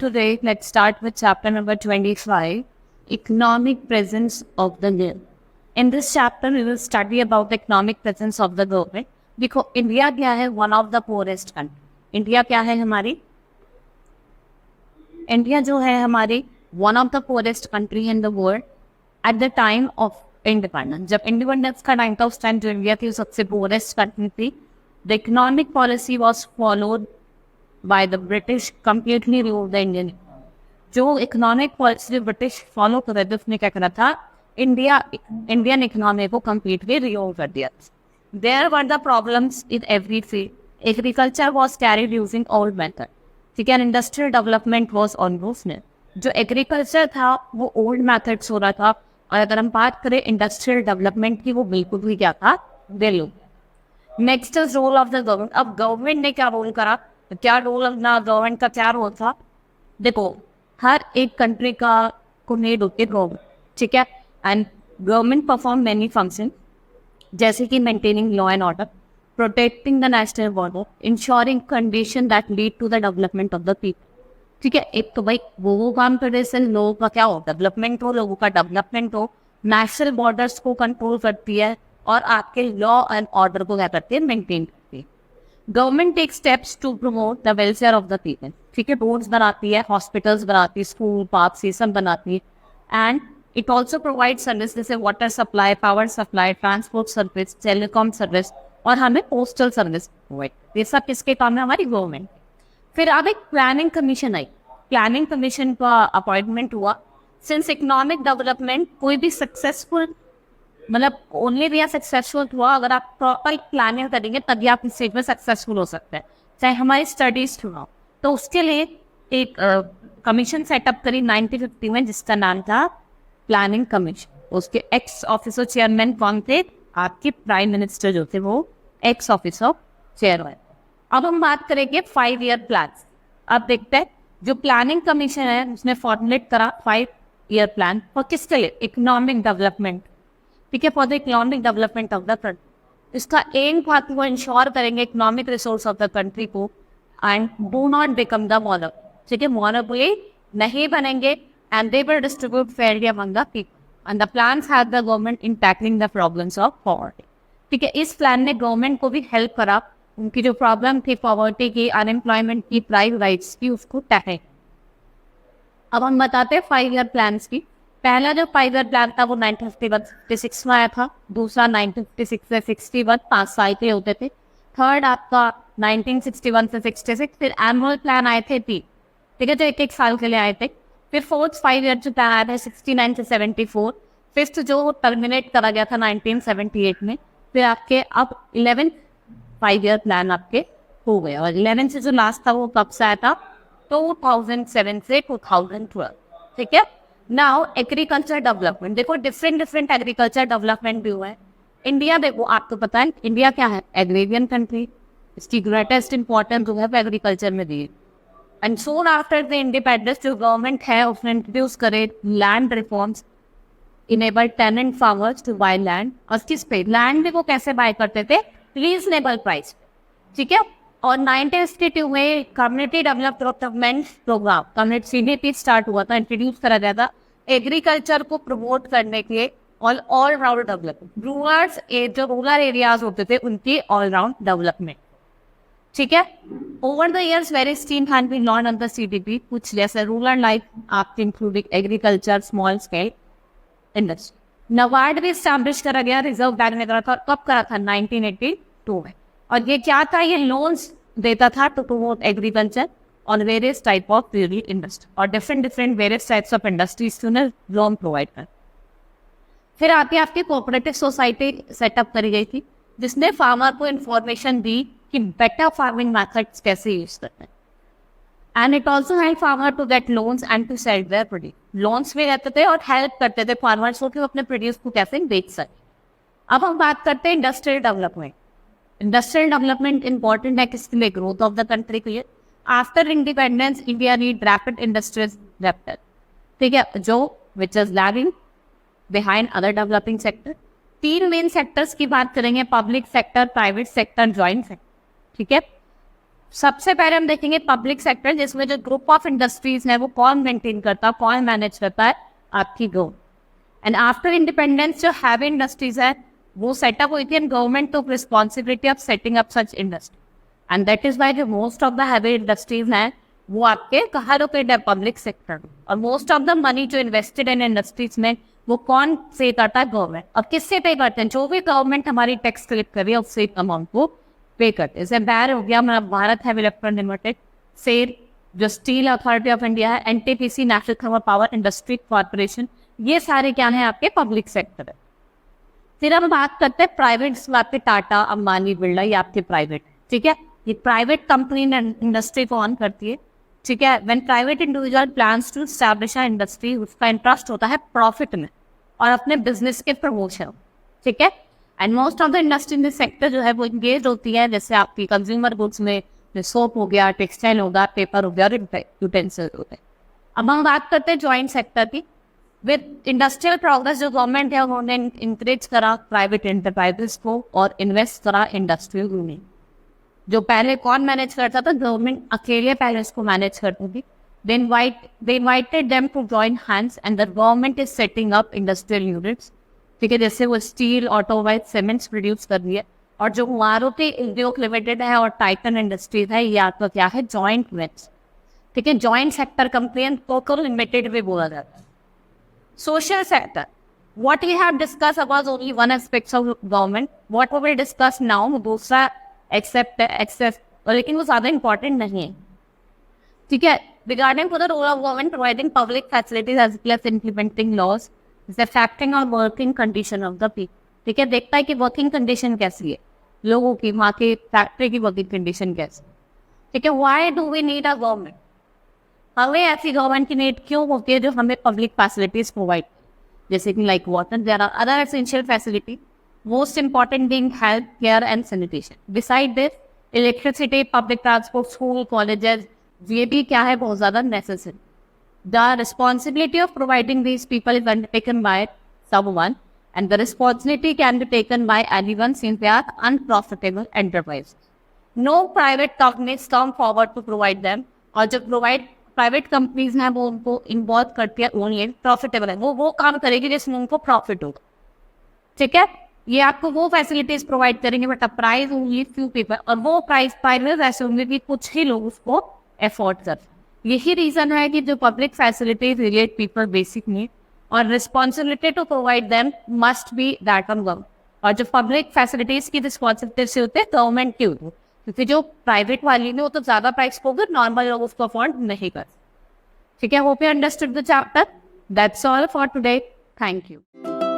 today, let's start with chapter number 25, Economic Presence of the Girl. In this chapter, we will study about the economic presence of the government. देखो India क्या है, one of the poorest country. India क्या है हमारी, India जो है हमारी one of the poorest country in the world at the time of independence. जब इंडिपेंडेंस का टाइम था उस टाइम जो इंडिया थी वो सबसे पोरेस्ट कंट्री थी. The economic policy was followed by the British, completely rule the Indian. जो इकोनॉमिक पॉलिसी ब्रिटिश फॉलो कर रहे थे उसने क्या करा था, इंडियन इकोनॉमी को कंप्लीटली रिओल कर दिया. There were the problems in every field. Agriculture was carried using old method. ठीक है, industrial development was almost nil. जो एग्रीकल्चर था वो ओल्ड मेथड्स हो रहा था. और अगर हम बात करें इंडस्ट्रियल डेवलपमेंट की, वो बिल्कुल भी क्या था, दिल. Next is role of the government. अब गवर्नमेंट ने क्या रोल करा, क्या रोल अपना गवर्नमेंट का क्या रोल था. देखो हर एक कंट्री का को नीड होती है गवर्नमेंट. ठीक है, and government perform many function जैसे कि maintaining law and order, protecting the national border, ensuring condition that lead to the development of the people. ठीक है, एक तो भाई वो काम करे से लोगों का क्या हो, डेवलपमेंट हो, लोगों का डेवलपमेंट हो. नेशनल बॉर्डर्स को कंट्रोल करती है और आपके लॉ एंड ऑर्डर को क्या करती है, मेंटेन करती है. Government take steps to promote the welfare of the people. ठीक है, रोड्स बनाती है, हॉस्पिटल्स बनाती है, स्कूल पार्क ये सब बनाती है. And it also provide service जैसे water supply, power supply, transport service, telecom service और हमें पोस्टल सर्विस प्रोवाइड. ये सब किसके काम है, हमारी गवर्नमेंट. फिर अब एक प्लानिंग कमीशन आई. प्लानिंग कमीशन का अपॉइंटमेंट हुआ. सिंस इकोनॉमिक डेवलपमेंट कोई भी सक्सेसफुल, मतलब ओनली वे सक्सेसफुल हुआ अगर आप प्रॉपर प्लानिंग करेंगे तभी आप इस स्टेज में सक्सेसफुल हो सकते हैं, चाहे हमारी स्टडीज थ्रू. तो उसके लिए एक कमीशन सेटअप करी 1950 में जिसका नाम था प्लानिंग कमीशन. उसके एक्स ऑफिसर चेयरमैन कौन थे, आपके प्राइम मिनिस्टर जो थे वो एक्स ऑफिसर चेयरमैन. अब हम बात करेंगे 5 ईयर प्लान. अब देखते हैं जो प्लानिंग कमीशन है उसने फॉर्मुलेट करा 5 ईयर प्लान और किसके लिए, इकोनॉमिक डेवलपमेंट. ठीक है, for the economic development of the country. इसका एम था कि वो इंश्योर करेंगे economic resource of the country को and do not become the monopoly. ठीक है, मोनोपोली नहीं बनेंगे and they will distribute fairly among the people and the plans have the government in tackling the problems of poverty. ठीक है, इस plan ने government को भी हेल्प करा उनकी जो प्रॉब्लम थी पॉवर्टी की, अनएम्प्लॉयमेंट की, प्राइवेट राइट्स की, उसको टैकल. अब हम बताते हैं 5 ईयर प्लान की. पहला जो 5 ईयर प्लान था वो 1956 में आया था. दूसरा 1956 से 61, 5 साल के होते थे. थर्ड आपका 1961 से 66. फिर एनुअल प्लान आए थे 3. ठीक है, जो एक साल के लिए आए थे. फिर फोर्थ 5 ईयर जो प्लान आया था 69 से 74. फिफ्थ जो टर्मिनेट करा गया था 1978 में. फिर आपके अब 11 5 ईयर प्लान आपके हो गए. और 11 से जो लास्ट था वो कब से आया था, 2007 से 2012. ठीक है, नाउ एग्रीकल्चर डेवलपमेंट. देखो डिफरेंट एग्रीकल्चर डेवलपमेंट भी हुआ है. इंडिया देखो आपको पता है इंडिया क्या है, एग्रेरियन कंट्री. इसकी ग्रेटेस्ट इंपॉर्टेंस जो है वो एग्रीकल्चर में दी है. And soon after the independence जो गवर्नमेंट है उसने इंट्रोड्यूस करे land reforms, enable tenant farmers to buy land. और किस पे लैंड भी वो कैसे बाय करते थे, रीजनेबल प्राइस. ठीक है, और 1982 में community development program, community CDP start हुआ था, इंट्रोड्यूस करा गया था एग्रीकल्चर को प्रमोट करने के लिए और ऑल राउंड डेवलपमेंट. रूरल्स जो रूरल एरियाज होते थे उनकी ऑल राउंड डेवलपमेंट. ठीक है, over the years various scheme had been launched under CDP, कुछ जैसे रूरल लाइफ आपके including agriculture, small scale industry. NABARD भी स्टैब्लिश करा गया, रिजर्व बैंक ने करा था. कब करा था, 1982 में. और ये क्या था, ये लोन्स देता था टू प्रमोट एग्रीकल्चर और various type of rural industry और different various types of industries को लोन प्रोवाइड कर. फिर आती आपकी कोऑपरेटिव सोसाइटी सेटअप करी गई थी जिसने फार्मर को इंफॉर्मेशन दी कि बेटर फार्मिंग मेथड्स कैसे यूज करते हैं. And it also help farmer to get loans and to sell their produce. Loans भी रहते थे और हेल्प करते थे फार्मर्स को कि वो अपने प्रोड्यूस को कैसे बेच सके. अब हम बात करते हैं industrial development. Industrial development important है किसके लिए, ग्रोथ ऑफ द कंट्री के लिए. After independence India need rapid industrial development. ठीक है, जो which is lagging behind other developing sector. 3 main sectors की बात करेंगे, public sector, private sector, joint sector. ठीक है, सबसे पहले हम देखेंगे पब्लिक सेक्टर, जिसमें जो ग्रुप ऑफ इंडस्ट्रीज है वो कौन मेंटेन करता है, कौन मैनेज करता है, आपकी गवर्नमेंट। एंड आफ्टर इंडिपेंडेंस जो हैवी इंडस्ट्रीज है वो सेटअप हुई थी and government took responsibility of setting up such industry and that is why जो most of the heavy industries हैं वो आपके कहाँ लोकेटेड है, पब्लिक सेक्टर। और मोस्ट ऑफ द मनी जो इन्वेस्टेड इन इंडस्ट्रीज में वो कौन पे करता है, गवर्नमेंट। और किससे पे करते हैं, जो भी गवर्नमेंट हमारी टैक्स कलेक्ट कर रही है उससे अमाउंट को पे करते हैं। जैसे बैर हो गया हमारा Bharat heavy electronic limited, SAIL जो स्टील अथॉरिटी ऑफ इंडिया है, NTPC national thermal power industry corporation, ये सारे क्या है आपके पब्लिक सेक्टर है। फिर हम बात करते हैं प्राइवेट, आपके टाटा अंबानी बिरला ये आपके प्राइवेट है, ठीक है। ये प्राइवेट कंपनी इंडस्ट्री को ऑन करती है, ठीक है। When private individual plans to establish a industry, उसका इंटरेस्ट होता है प्रॉफिट में और अपने बिजनेस के प्रमोशन, ठीक है। And most of the industry in this sector जो है वो इंगेज होती है, जैसे आपकी कंज्यूमर गुड्स में सोप हो गया, टेक्सटाइल होगा, पेपर हो गया और यूटेंसिल होते हैं। अब हम बात करते हैं ज्वाइंट सेक्टर की। विद इंडस्ट्रियल प्रोग्रेस जो गवर्नमेंट है उन्होंने इंकरेज करा प्राइवेट एंटरप्राइजेस को और इन्वेस्ट करा इंडस्ट्रियल यूनियन। जो पहले कौन मैनेज करता था, गवर्नमेंट अकेले पहले इसको मैनेज करती थी। they invited them to join hands and the government is setting up industrial units, ठीक है। जैसे वो स्टील, ऑटोमोबाइल, सीमेंट्स प्रोड्यूस कर रही है और जो मारुति उद्योग लिमिटेड है और टाइटन इंडस्ट्रीज है ये आपका क्या है, जॉइंट वेंचर, ठीक है। जॉइंट सेक्टर कंपनी कोको लिमिटेड भी बोला जाता है। Social sector, what we have discussed was only one aspect of government. What we will discuss now दूसरा एक्सेप्ट लेकिन वो ज़्यादा इंपॉर्टेंट नहीं है, ठीक है। Regarding to the role of government providing public facilities as well as implementing laws is affecting our working condition of the people, ठीक है। देखता है कि वर्किंग कंडीशन कैसी है लोगों की, वहाँ के फैक्ट्री की वर्किंग कंडीशन कैसी, ठीक है। Why do we need a government? हमें ऐसी गवर्नमेंट की नीड क्यों होती है जो हमें पब्लिक फैसिलिटीज प्रोवाइड, जैसे कि like water, there are other essential facility, most important being health care and sanitation. Beside this electricity, public transport, school, colleges, ये भी क्या है बहुत ज़्यादा necessary. The responsibility of providing these people is undertaken by someone and the responsibility can be taken by anyone since they are unprofitable enterprise. No private companies come forward to provide them, और जो private companies हैं वो उनको involve करती है only profitable है, वो काम करेगी जिसमें उनको प्रॉफिट होगा, ठीक है। ये आपको वो फैसिलिटीज प्रोवाइड करेंगे but price only few people, और वो प्राइस ऐसे होंगे कि कुछ ही लोग उसको अफोर्ड कर। यही रीजन है कि जो public facilities relate people basic need और responsibility to provide them must be that on government. और जो पब्लिक फैसिलिटीज की रिस्पॉन्सिबिलिटी से होते हैं गवर्नमेंट की होती है, क्योंकि जो प्राइवेट वाली में वो तो ज्यादा प्राइस होगा, नॉर्मल लोग उसको अफोर्ड नहीं कर, ठीक है। Hope you understood the chapter. That's all for today, thank you.